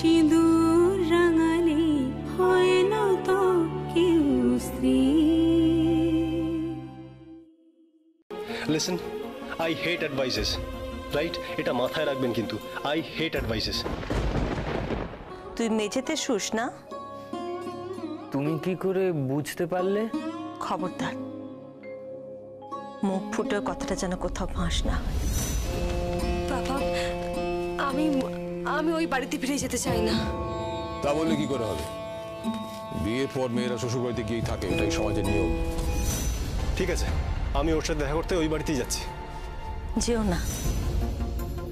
সিঁদুর রাঙালে হয় না তো কেউ স্ত্রী। Listen, I hate advises, right? এটা মাথায় রাখবেন কিন্তু, আই হেট অ্যাডভাইসেস। তুই মেঝেতে শুস না? তুমি কি করে বুঝতে পারলে? খবরদার, মুখ ফুটে কথাটা যেন কোথাও ফাঁস না হয়। বাবা, আমি ওই বাড়িতে ফিরে যেতে চাই না। তা বললে কি করে হবে? বিয়ের পর মেয়েরা শ্বশুর বাড়িতে গিয়েই থাকে, এটাই সমাজের নিয়ম। ঠিক আছে, আমি ওর সাথে দেখা করতে ওই বাড়িতেই যাচ্ছি। যেও না।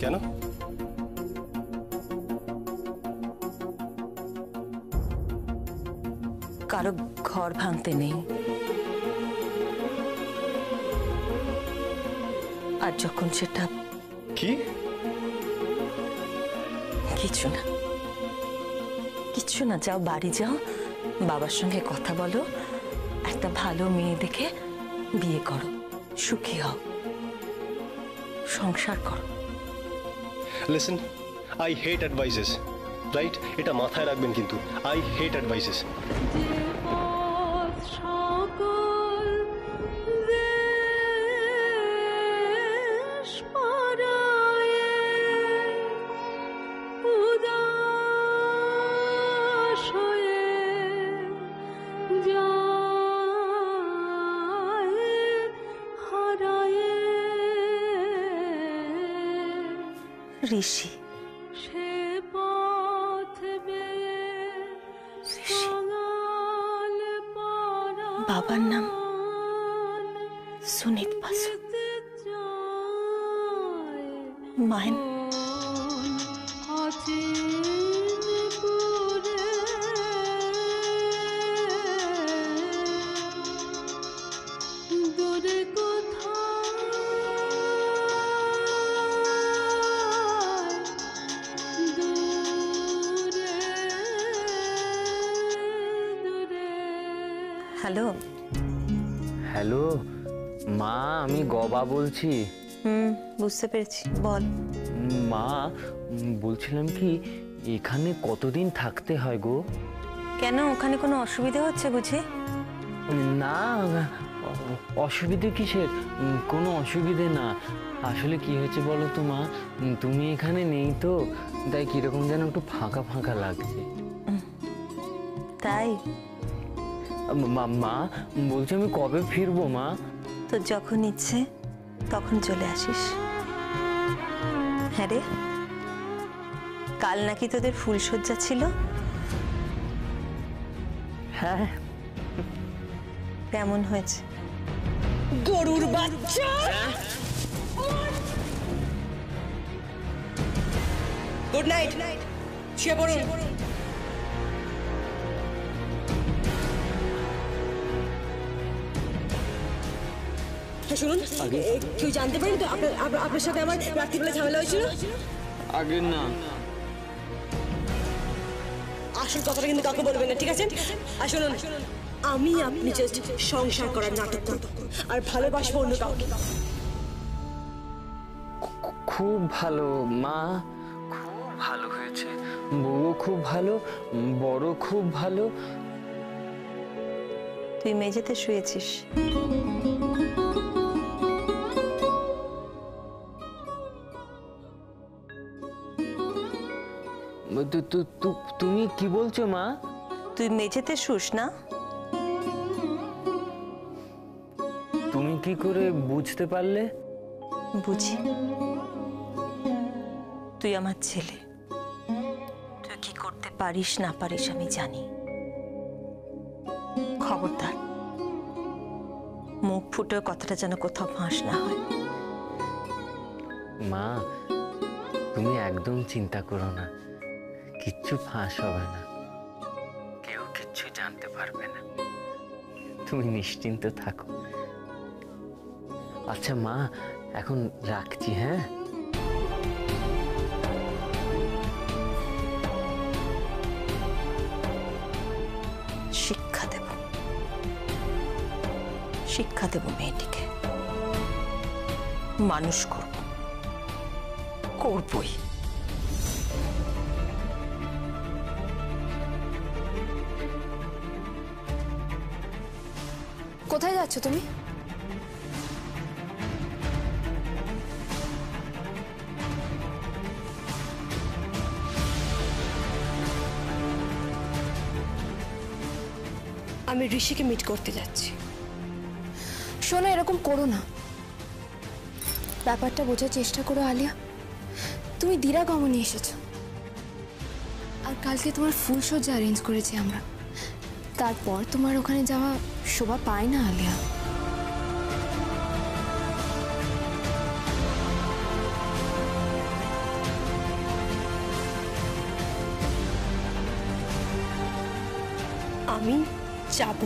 কেন? কারো ঘর ভাঙতে নেই, আর যখন সেটা কি? কিছু না, কিছু না, যাও বাড়ি যাও, বাবার সঙ্গে কথা বলো, একটা ভালো মেয়ে দেখে বিয়ে করো, সুখী হও, সংসার করো। Listen, I hate advises, right? এটা মাথায় রাখবেন কিন্তু, আই হেট অ্যাডভাইসেস। ঋষি, বাবার নাম সুনীত বাসু, মায়ের হ্যালো। হ্যালো মা, আমি গবা বলছি। বুঝতে পেরেছি, বল। মা, বলছিলাম কি, এখানে কতদিন থাকতে হয় গো? কেন, ওখানে কোনো অসুবিধা হচ্ছে বুঝি? না, অসুবিধে কিসের? কোনো অসুবিধে না। আসলে কি হয়েছে বলো তো মা, তুমি এখানে নেই তো, তাই কিরকম যেন একটু ফাঁকা ফাঁকা লাগছে। তাই? মা বলছি, আমি কবে ফিরবো মা? তো যখন ইচ্ছে তখন চলে আসিস। হ্যাঁ রে, কাল নাকি তোদের ফুলসজ্জা ছিল? হ্যাঁ। কেমন হয়েছে? গরুর বাচ্চা! গুড নাইট, শুয়ে পড়ুন। শুনুন, কেউ জানতে পারেন তো আপনার সাথে আমার রাত্রিবেলা ঝামেলা হয়েছিল? আগে না। আসল কথাটা কিন্তু কাউকে বলবেন না, ঠিক আছে? আর শুনুন, আমি আপনি জাস্ট সংসার করার নাটক করব আর ভালোবাসবো অন্য কাউকে। খুব ভালো মা, খুব ভালো হয়েছে। বউ খুব ভালো, বড় খুব ভালো। তুই মেঝেতে শুয়েছিস। তুমি কি বলছো মা? তুই মেঝেতে শুস না? তুমি কি করে বুঝতে পারলে? বুঝি, তুই আমার ছেলে, তুই কি করতে পারিস না পারিস আমি জানি। খবরদার, মুখ ফুটে কথাটা যেন কোথাও ফাঁস না হয়। মা, তুমি একদম চিন্তা করো না, কিচ্ছু ফাঁস হবে না, কেউ কিচ্ছু জানতে পারবে না, তুমি নিশ্চিন্ত থাকো। আচ্ছা মা, এখন রাখছি। হ্যাঁ, শিক্ষা দেব, শিক্ষা দেব মেয়েটিকে, মানুষ করব, করবই। কোথায় যাচ্ছ তুমি? আমি ঋষিকে মিট করতে যাচ্ছি। শোনো, এরকম করো না, ব্যাপারটা বোঝার চেষ্টা করো আলিয়া। তুমি দিরা গমনে এসেছো, আর কালকে তোমার ফুলসজ্জা অ্যারেঞ্জ করেছি আমরা। তারপর তোমার ওখানে যাওয়া শোভা পায় না আলিয়া। আমি যাব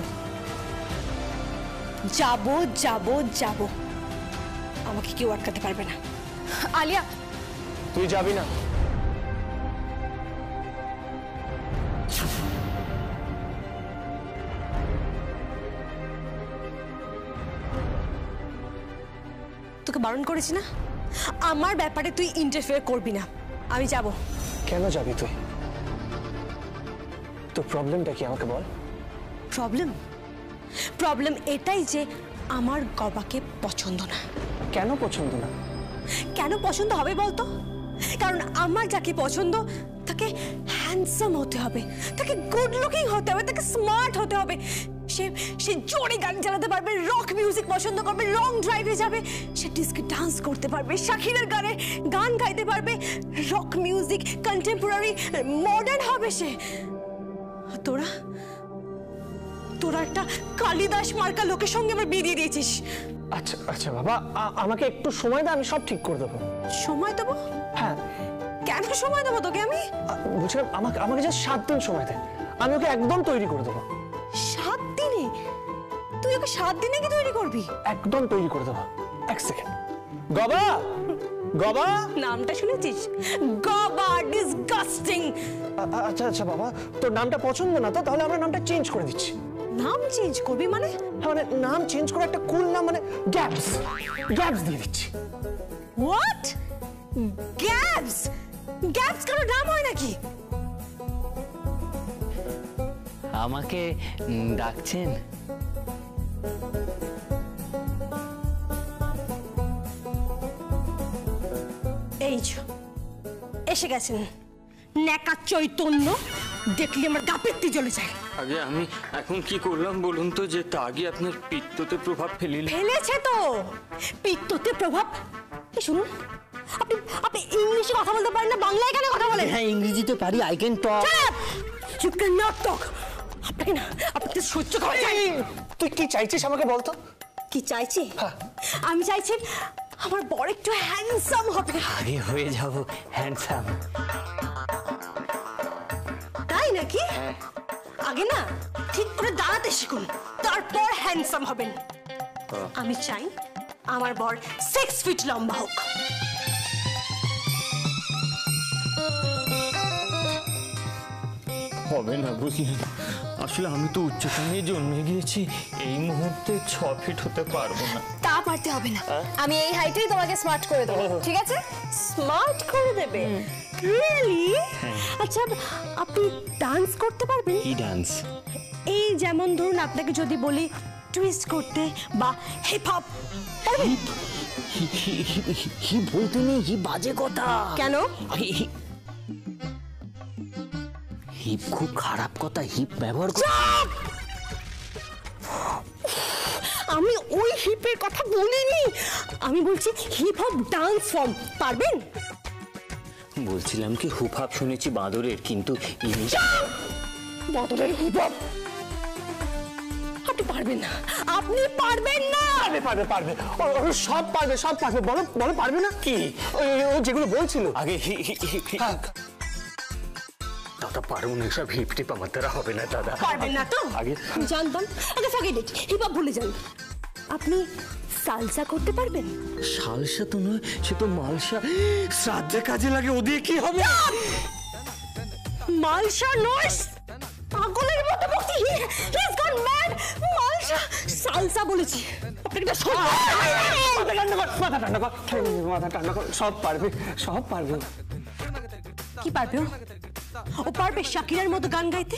যাব যাব যাব, আমাকে কেউ আটকাতে পারবে না। আলিয়া, তুই যাবি না। তোকে বারণ করেছি না, আমার ব্যাপারে তুই ইন্টারফেয়ার করবি না। আমি যাব। কেন যাবি তুই? তোর প্রবলেমটা কি আমাকে বল। প্রবলেম এটাই যে আমার গবাকে পছন্দ না। কেন পছন্দ না? কেন পছন্দ হবে বলতো? কারণ আমার যাকে পছন্দ তাকে হ্যান্ডসাম হতে হবে, তাকে গুড লুকিং হতে হবে, তাকে স্মার্ট হতে হবে। সে জোরে গান চালাতে পারবে, রক মিউজিক পছন্দ করবে, লং ড্রাইভে যাবে, সে ডিস্কে ডান্স করতে পারবে, শাকিরের গানে গান গাইতে পারবে, রক মিউজিক কন্টেম্পোরারি মডার্ন হবে সে। তোরা একটা কালিদাস মার্কা লোকের সঙ্গে আমার বিয়ে দিয়ে দিয়েছিস। আচ্ছা আচ্ছা বাবা, আমাকে একটু সময় দে, আমি সব ঠিক করে দেবো। সময় দেবো? হ্যাঁ। কেন সময় দেবো তোকে আমি? বলছিলাম আমাকে জাস্ট 7 দিন সময় দে, আমি ওকে একদম তৈরি করে দেবো। 7 দিনে? তুই ওকে 7 দিনে কি তৈরি করবি? একদম তৈরি করে দেবো। এক সেকেন্ড। গবা, গবা, নামটা শুনেছিস? গবা, ডিসগাস্টিং। আচ্ছা আচ্ছা বাবা, তোর নামটা পছন্দ না তো, তাহলে আমরা নামটা চেঞ্জ করে দিচ্ছি। নাম চেঞ্জ করবি মানে? মানে নাম চেঞ্জ করে একটা কুল নাম, মানে গ্যাবস দিয়ে দিচ্ছি। হোয়াট? গ্যাবস কোনো নাম হয় নাকি? আমাকে ডাকছেন? এই এসে গেছেন নেকা চৈতন্য, দেখলি আমার গা পেত্তি জ্বলে যায়। আগে আমি এখন কি করলাম বলুন তো, যে তা আগে আপনার পিত্ততে প্রভাব ফেলেছে তো। পিত্ততে প্রভাব? শুনুন, আপনি ইংলিশে কথা বলতে পারেন না, বাংলায় কেন কথা বলেন? হ্যাঁ, ইংরেজিতে পারি, I can talk. You can not talk. আপনাকে সহ্য করা যায়। তুই কি চাইছিস আমাকে বলতো? কি চাইছি? আমি চাইছি আমার বড় একটু হ্যান্ডসাম হবে। আগে হয়ে যাব হ্যান্ডসাম। তাই নাকি? আগে না ঠিক করে দাঁড়াতে শিখুন, তারপর হ্যান্ডসাম হবেন। আমি চাই আমার বর 6 ফিট লম্বা হোক। হবে না বুঝলেন, আসলে আমি তো উচ্চতা নিয়ে জন্মে গিয়েছি, এই মুহূর্তে 6 ফিট হতে পারবো না। তা পারতে হবে না, আমি এই হাইটেই তোমাকে স্মার্ট করে দেবো, ঠিক আছে? স্মার্ট করে দেবে? রিয়েলি? আচ্ছা, আপনি ডান্স করতে পারবেন? কি ডান্স? এই যেমন ধরুন আপনাকে যদি বলি টুইস্ট করতে বা হিপ হপ। হিপ বলতে নেই, হিপ বাজে কথা। কেন? হিপ খুব খারাপ কথা, হিপ ব্যবহার কর। আমি ওই হিপের কথা বলিনি, আমি বলছি হিপ হপ ডান্স ফর্ম। পারবেন? বলছিলাম কি, হুপ হাপ শুনেছি বাঁদরের, কিন্তু বাঁদরের হুপ হপ আপনি পারবেন না। আপনি পারবেন না। পারবে সব পারবে। বলো পারবে না কি? ও যেগুলো বলছিল আগে দাদা পারবো না, এসব হিপ টিপ আমার দ্বারা হবে না দাদা। পারবেন না তো? আগে জানতাম। আগে ফরগেট ইট, হিপ হপ ভুলে যান। আপনি সালসা করতে পারবেন? সালসা তো নয়, সে তো মালসা, শ্রাদ্ধে কাজে লাগে, ও দিয়ে কি হবে? মালসা নয়, পাগলের মতো বকছি। He is gone mad. মালসা, সালসা বলেছি। আপনাকে তো মাথা ঠান্ডা কর, সব পারবে। কি পারবে? ও পারবে শাকিরার মতো গান গাইতে?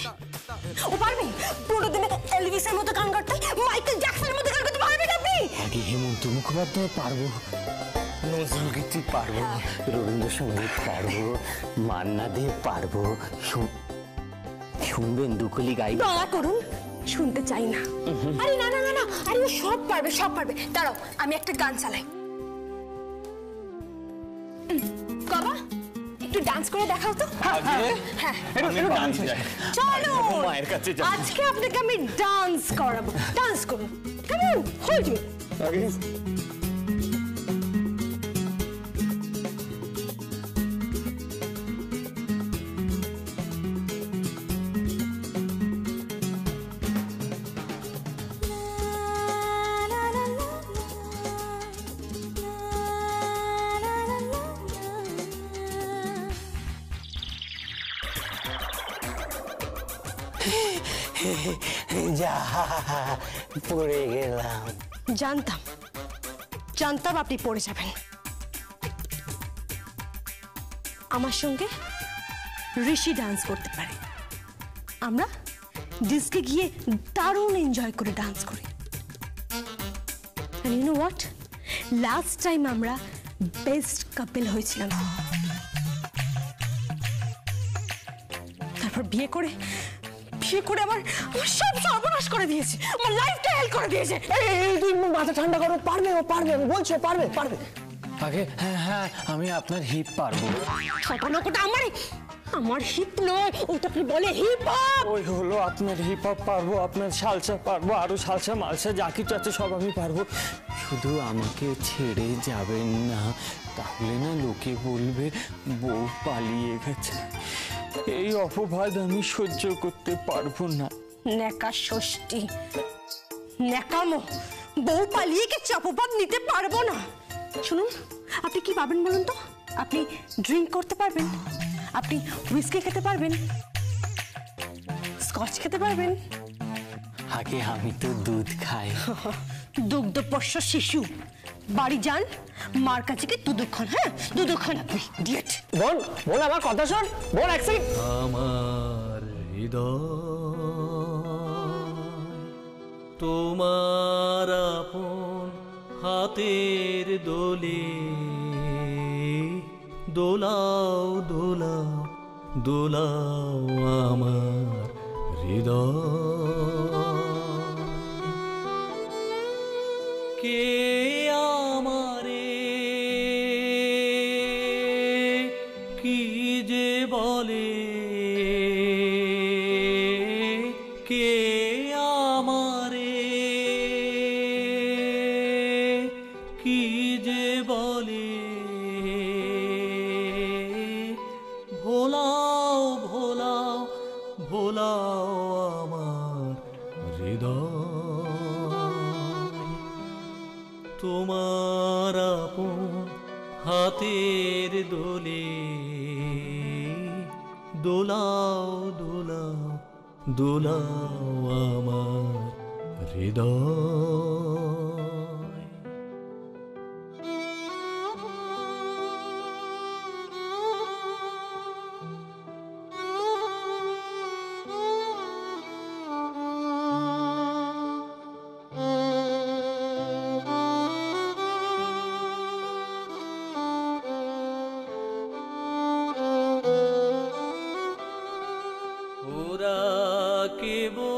ও পারবে পুরো দিনে এলভিসের মতো গান করতে, মাইকেল জ্যাকসনের মতো গান করতে পারবেন আপনি? আগে হেমন্ত মুখোপাধ্যায় পারবো, নজরুল গীতি পারবো, রবীন্দ্রসঙ্গীত পারবো, মান্না দে পারবো, শুনবেন দুকলি গাইব? দয়া করুন, শুনতে চাই না। আরে না না না না, আরে ও সব পারবে, সব পারবে। দাঁড়াও আমি একটা গান চালাই। বাবা একটু ডান্স করে দেখাও তো। চলো মায়ের কাছে আজকে আপনাকে আমি ডান্স করাবো। ডান্স করুন, কেমন হোল্ড মি। যা পড়ে গেলাম। জানতাম জানতাম আপনি পড়ে যাবেন। আমার সঙ্গে ঋষি ডান্স করতে পারে, আমরা ডিস্কে গিয়ে দারুণ এনজয় করে ডান্স করি। And you know what? Last time আমরা বেস্ট কাপল হয়েছিলাম। তারপর বিয়ে করে আমার সব সর্বনাশ করে দিয়েছে, আমার লাইফটা হেল করে দিয়েছে। তুই মাথা ঠান্ডা করো, পারবে ও পারবে, আমি বলছি পারবে পারবে। আগে হ্যাঁ হ্যাঁ আমি আপনার হিপ পারবো। ছোটনোটা আমার হিপ নয়, ওটাকে বলে হিপ হপ। ওই হলো আপনার হিপ হপ পারবো, আপনার সালসা পারবো, আরো সালসা মালসা যা কিছু আছে সব আমি পারবো। শুধু আমাকে ছেড়ে যাবেন না, তাহলে না লোকে বলবে বউ পালিয়ে গেছে। এই অপবাদ আমি সহ্য করতে পারবো না। নেকা ষষ্ঠী, নেকামো, বউ পালিয়ে গেছে, অপবাদ নিতে পারবো না। শুনুন, আপনি কি পাবেন বলুন তো? আপনি ড্রিঙ্ক করতে পারবেন, আপনি হুইস্কি খেতে পারবেন, স্কচ খেতে পারবেন। আগে আমি তো দুধ খাই। দুগ্ধপোষ্য শিশু, বাড়ি যান, মার কাছে কি দুধ খান। হ্যাঁ দুধ খান আপনি, ডিয়েট। বোন বোন আমার কথা শোন, বোন এক সেকেন্ড। আমার হৃদয় তোমার আপন হাতের দোলে দোলাও দোলাও দোলাও আমার হৃদয়। কে আমারে কি যে বলে, কে আমারে কি যে বলে, ভোলাও ভোলাও ভোলাও আমার হৃদয়। তোমার আপন হাতের দোলে দোলাও দোলাও দোলাও আমার হৃদয়। ওরা কেবল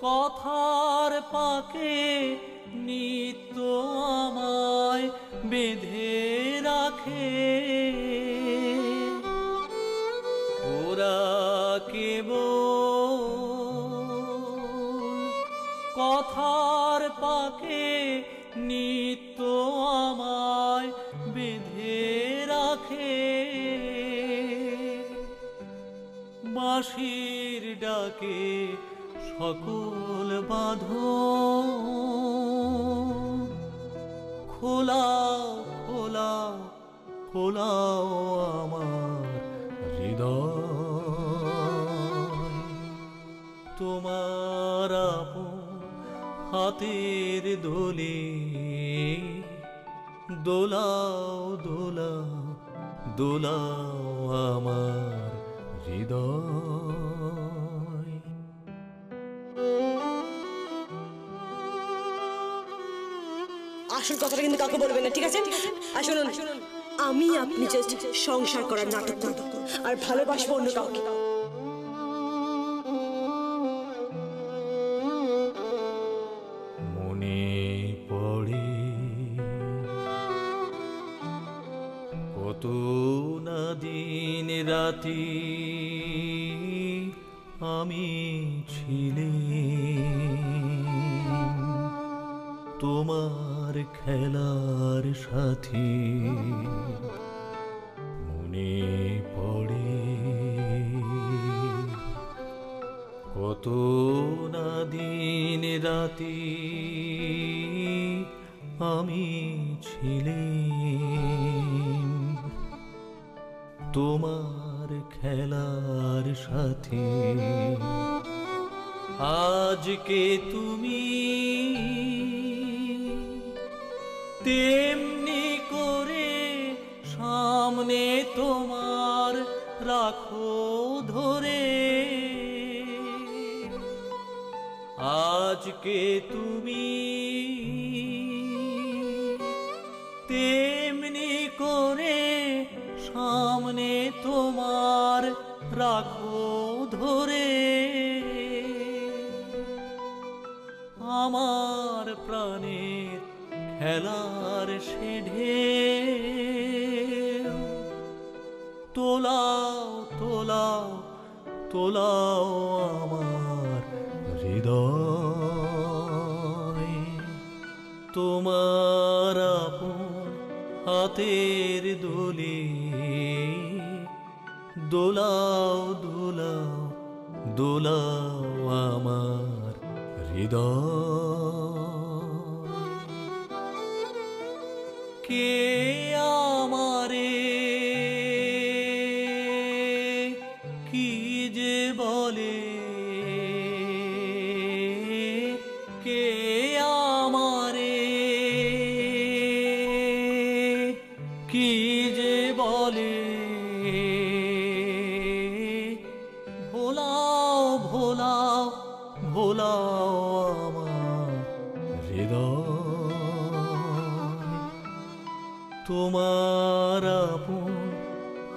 কথার পাকে নিত্য আমায় বেঁধে রাখে, ওরা কেবল কথার পাকে নিত্য আমায় বেঁধে রাখে, বাঁশির ডাকে সকল বাঁধন খোলাও খোলাও খোলাও আমার হৃদয়। তোমার আপন হাতের দোলে দোলাও দোলাও দোলাও আমার হৃদয়। আসল কথাটা কিন্তু কাউকে বলবেন না, ঠিক আছে? আর শুনুন, আমি আপনি জাস্ট সংসার করার নাটক করব আর ভালোবাসবো অন্য কাউকে। মনে পড়ে কত না দিন রাতি আমি ছিলাম তোমার খেলার সাথী। মনে পড়ে কত না দিন রাতি আমি ছিলাম তোমার খেলার সাথে। আজকে তুমি তেমনি করে সামনে তোমার রাখো ধরে। আজকে তুমি তেমনি করে সামনে তোমার রাখো ধরে। আমার প্রাণের খেলার সে ঢেউ তোলাও তোলাও তোলাও আমার হৃদয়। তোমার আপন হাতের দোলে দোলাও দোলাও দোলাও আমার হৃদয়। কে আমারে কি যে বলে, কে আমারে কি যে বলে। ভোলাও ভোলাও ভোলাও আমার হৃদয়। তোমার আপন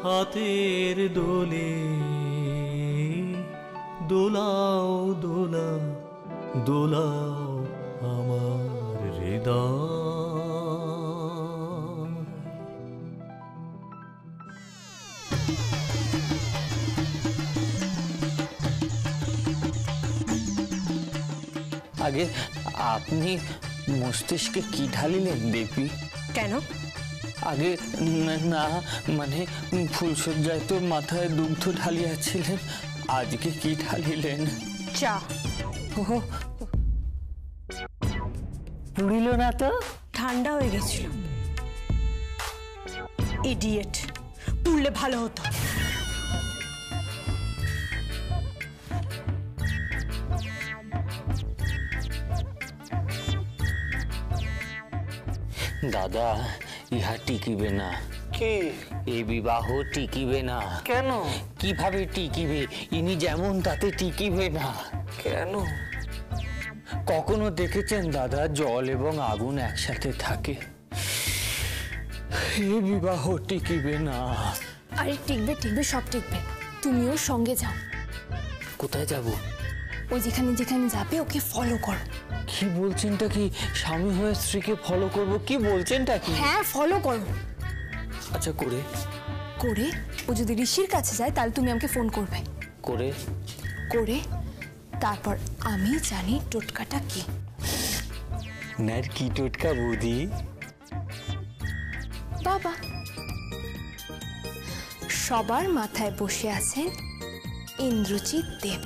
হাতের দোলে দোলাও দোলাও দোলাও আমার হৃদয়। আগে আপনি মস্তিষ্কে কি ঢালিলেন দেবী? কেন? আগে না মানে ফুলসজ্জায় তো মাথায় দুগ্ধ ঢালিয়াছিলেন, আজকে কি ঢালিলেন? চা। ও পুড়িল না তো? ঠান্ডা হয়ে গেছিল। ইডিয়েট, পুড়লে ভালো হতো। দাদা, ইহা টিকিবে না। কি? এই বিবাহ টিকিবে না। কেন? কিভাবে টিকিবে? ইনি যেমন তাতে টিকিবে না। কেন? কখনো দেখেছেন দাদা জল এবং আগুন একসাথে থাকে? এই বিবাহ টিকিবে না। আরে টিকবে টিকবে, সব টিকবে। তুমিও সঙ্গে যাও। কোথায় যাব? ওই যেখানে যেখানে যাবে ওকে ফলো করো। কি বলছেনটা কি? স্বামী হয়ে স্ত্রীকে ফলো করব? কি বলছেনটা কি? হ্যাঁ, ফলো করো। আচ্ছা, করে করে ও যদি ঋষির কাছে যায় তাহলে তুমি আমাকে ফোন করবে। করে করে তারপর আমি জানি টোটকাটা কি। নার কি টোটকা বৌদি? বাবা, সবার মাথায় বসে আছেন ইন্দ্রজিৎ দেব।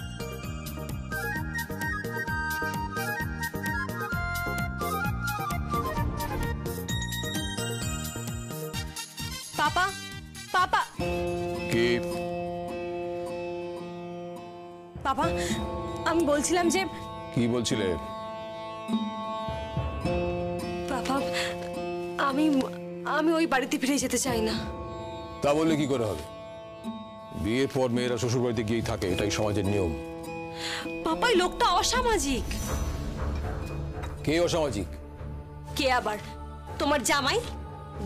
পাপা, পাপা, কি? পাপা, আমি বলছিলাম যে। কি বলছিলে? পাপা, আমি ওই বাড়িতে ফিরে যেতে চাই না। তা বললে কি করে হবে? বিয়ের পর মেয়েরা শ্বশুরবাড়িতে গিয়েই থাকে, এটাই সমাজের নিয়ম। পাপা এই লোকটা অসামাজিক। কে অসামাজিক? কে আবার? তোমার জামাই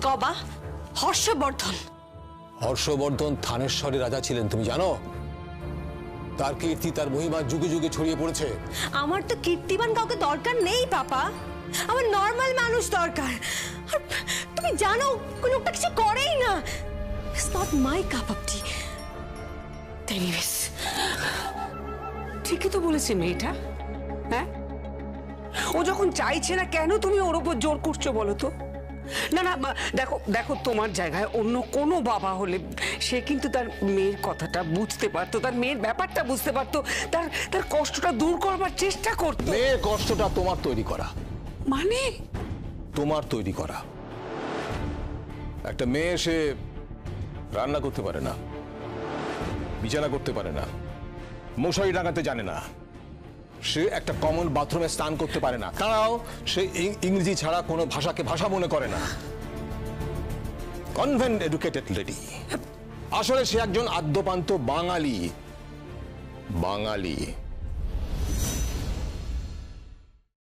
গবা হর্ষবর্ধন। হর্ষবর্ধন থানেশ্বরের রাজা ছিলেন, তুমি জানো? তার কীর্তি, তার মহিমা যুগে যুগে ছড়িয়ে পড়েছে। আমার তো কীর্তিবান কাউকে দরকার নেই পাপা, আমার নর্মাল মানুষ দরকার। আর তুমি জানো কোন লোকটা কিছু করেই না। It's not my cup of T. Anyways, ঠিকই তো বলেছে মেয়েটা। হ্যাঁ, ও যখন চাইছে না, কেন তুমি ওর উপর জোর করছো বলো তো? না না, দেখো দেখো, তোমার জায়গায় অন্য কোনো বাবা হলে সে কিন্তু তার মেয়ের কথাটা বুঝতে পারতো, তার মেয়ের ব্যাপারটা বুঝতে পারতো, তার তার কষ্টটা দূর করবার চেষ্টা করতো। মেয়ের কষ্টটা তোমার তৈরি করা। মানে? তোমার তৈরি করা। একটা মেয়ে সে রান্না করতে পারে না, বিছানা করতে পারে না, মশারি টাঙাতে জানে না, সে একটা কমন বাথরুমে স্নান করতে পারে না, তারাও সে ইংরেজি ছাড়া কোনো ভাষাকে ভাষা মনে করে না। Convent educated lady. আসলে সে একজন আদ্যপান্ত বাঙালি। বাঙালি